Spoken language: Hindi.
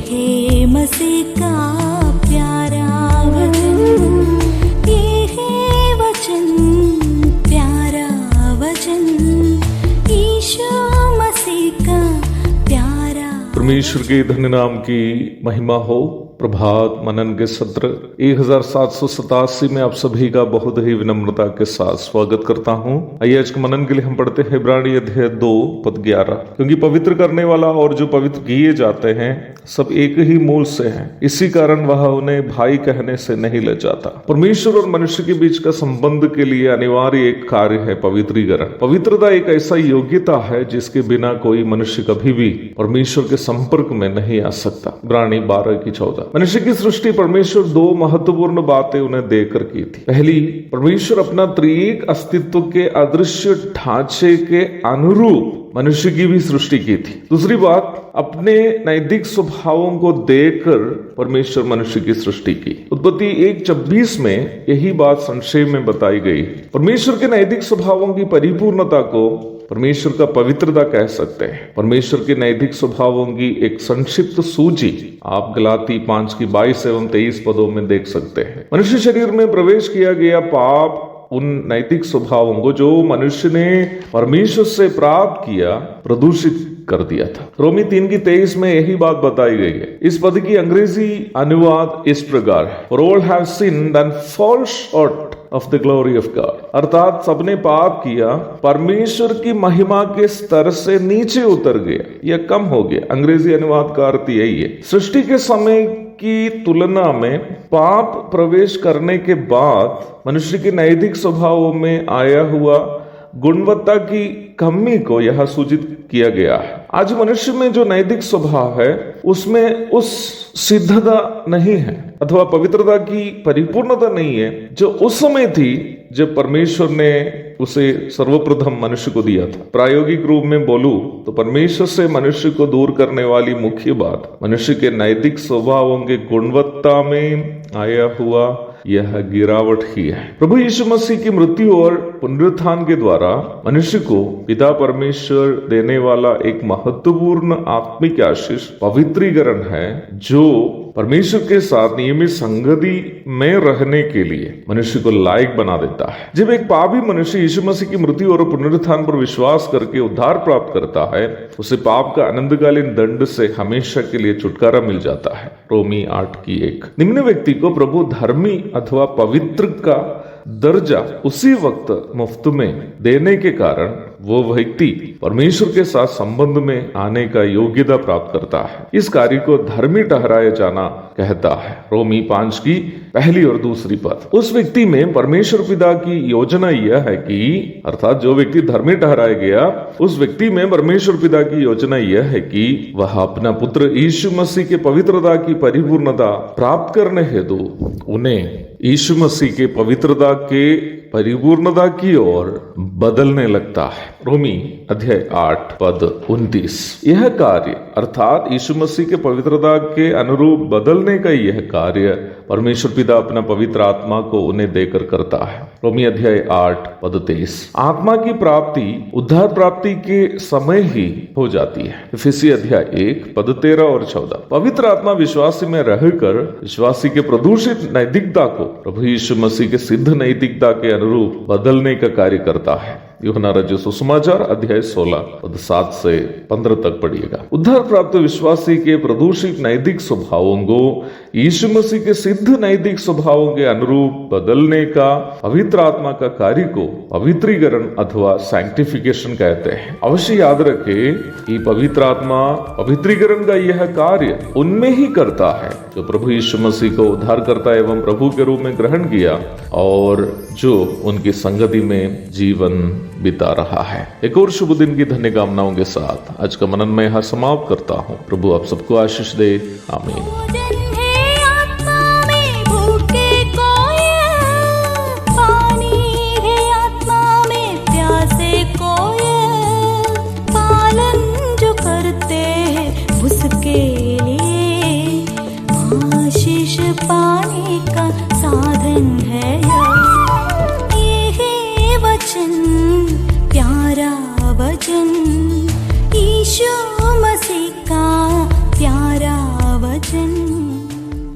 है मसीह का प्यारा वचन, ये है वचन, प्यारा वचन, यीशु मसीह का प्यारा। परमेश्वर के धन्य नाम की महिमा हो। प्रभात मनन के सत्र 1787 में आप सभी का बहुत ही विनम्रता के साथ स्वागत करता हूं। आइए आज के मनन के लिए हम पढ़ते हैं इब्रानी अध्याय 2 पद 11। क्योंकि पवित्र करने वाला और जो पवित्र किए जाते हैं सब एक ही मूल से हैं, इसी कारण वह उन्हें भाई कहने से नहीं लजाता। परमेश्वर और मनुष्य के बीच का संबंध के लिए अनिवार्य एक कार्य है पवित्रीकरण। पवित्रता एक ऐसा योग्यता है जिसके बिना कोई मनुष्य कभी भी परमेश्वर के संपर्क में नहीं आ सकता। इब्रानी 12:14। मनुष्य की सृष्टि परमेश्वर 2 महत्वपूर्ण बातें उन्हें देकर की थी। पहली, परमेश्वर अपना त्रिएक अस्तित्व के अदृश्य ढांचे के अनुरूप मनुष्य की भी सृष्टि की थी। दूसरी बात, अपने नैतिक स्वभावों को देकर परमेश्वर मनुष्य की सृष्टि की। उत्पत्ति 1:26 में यही बात संक्षेप में बताई गई। परमेश्वर के नैतिक स्वभावों की परिपूर्णता को परमेश्वर का पवित्रता कह सकते हैं। परमेश्वर के नैतिक स्वभावों की एक संक्षिप्त सूची आप गलाती 5:22 एवं 23 पदों में देख सकते हैं। मनुष्य शरीर में प्रवेश किया गया पाप उन नैतिक स्वभावों को जो मनुष्य ने परमेश्वर से प्राप्त किया प्रदूषित कर दिया था। रोमी 3:23 में यही बात बताई गई है। इस पद की अंग्रेजी अनुवाद इस प्रकार है, For all have sinned and fall short of the glory of God। अर्थात सबने पाप किया, परमेश्वर की महिमा के स्तर से नीचे उतर गया या कम हो गया। अंग्रेजी अनुवाद का अर्थ यही है। सृष्टि के समय की तुलना में पाप प्रवेश करने के बाद मनुष्य के नैतिक स्वभावों में आया हुआ गुणवत्ता की कमी को यह सूचित किया गया है। आज मनुष्य में जो नैतिक स्वभाव है उसमें उस सिद्धता नहीं है अथवा पवित्रता की परिपूर्णता नहीं है जो उस समय थी जब परमेश्वर ने उसे सर्वप्रथम मनुष्य को दिया था। प्रायोगिक रूप में बोलूं तो परमेश्वर से मनुष्य को दूर करने वाली मुख्य बात मनुष्य के नैतिक स्वभावों के गुणवत्ता में आया हुआ यह गिरावट ही है। प्रभु यीशु मसीह की मृत्यु और पुनरुत्थान के द्वारा मनुष्य को पिता परमेश्वर देने वाला एक महत्वपूर्ण आत्मिक आशीष पवित्रीकरण है जो परमेश्वर के साथ नियमित संगति में रहने के लिए मनुष्य को लायक बना देता है। जब एक पापी मनुष्य यीशु मसीह की मृत्यु और पुनरुत्थान पर विश्वास करके उद्धार प्राप्त करता है, उसे पाप का अनंतकालीन दंड से हमेशा के लिए छुटकारा मिल जाता है। रोमी 8:1। निम्न व्यक्ति को प्रभु धर्मी अथवा पवित्र का दर्जा उसी वक्त मुफ्त में देने के कारण वो व्यक्ति परमेश्वर के साथ संबंध में आने का योग्यता प्राप्त करता है। इस कार्य को धर्मी ठहराया जाना कहता है। रोमी 5 की पहली और दूसरी पद। उस व्यक्ति में परमेश्वर पिता की योजना यह है कि अर्थात जो व्यक्ति धर्मी ठहराया गया उस व्यक्ति में परमेश्वर पिता की योजना यह है कि वह अपना पुत्र यीशु मसीह के पवित्रता की परिपूर्णता प्राप्त करने हेतु उन्हें यीशु मसीह के पवित्रता के परिपूर्णता की ओर बदलने लगता है। रोमी अध्याय 8 पद 29। यह कार्य अर्थात यीशु मसीह के पवित्रता के अनुरूप बदलने का यह कार्य परमेश्वर पिता अपना पवित्र आत्मा को उन्हें देकर करता है। रोमी अध्याय 8 पद 23। आत्मा की प्राप्ति उद्धार प्राप्ति के समय ही हो जाती है। इफिसी अध्याय 1 पद 13 और 14। पवित्र आत्मा विश्वासी में रहकर विश्वासी के प्रदूषित नैतिकता को प्रभु यीशु मसीह के सिद्ध नैतिकता के अनुरूप बदलने का कार्य करता है। यूहन्ना रचित सुसमाचार अध्याय 16 पद 7 से 15 तक पढ़िएगा। उद्धार प्राप्त विश्वासी के प्रदूषित नैतिक स्वभावों को यीशु मसीह के सिद्ध नैतिक स्वभावों के अनुरूप बदलने का पवित्र आत्मा का कार्य को पवित्रीकरण अथवा सैंक्टिफिकेशन कहते हैं। अवश्य याद रखें कि पवित्र आत्मा पवित्रीकरण का यह कार्य उनमें ही करता है जो प्रभु यीशु मसीह को उद्धारकर्ता एवं प्रभु के रूप में ग्रहण किया और जो उनकी संगति में जीवन बिता रहा है। एक और शुभ दिन की धन्य कामनाओं के साथ आज का मनन मैं यहाँ समाप्त करता हूँ। प्रभु आप सबको आशीष दे। आमीन। पाने का साधन है ये है वचन, प्यारा वचन, यीशु मसीह का प्यारा वचन। वचन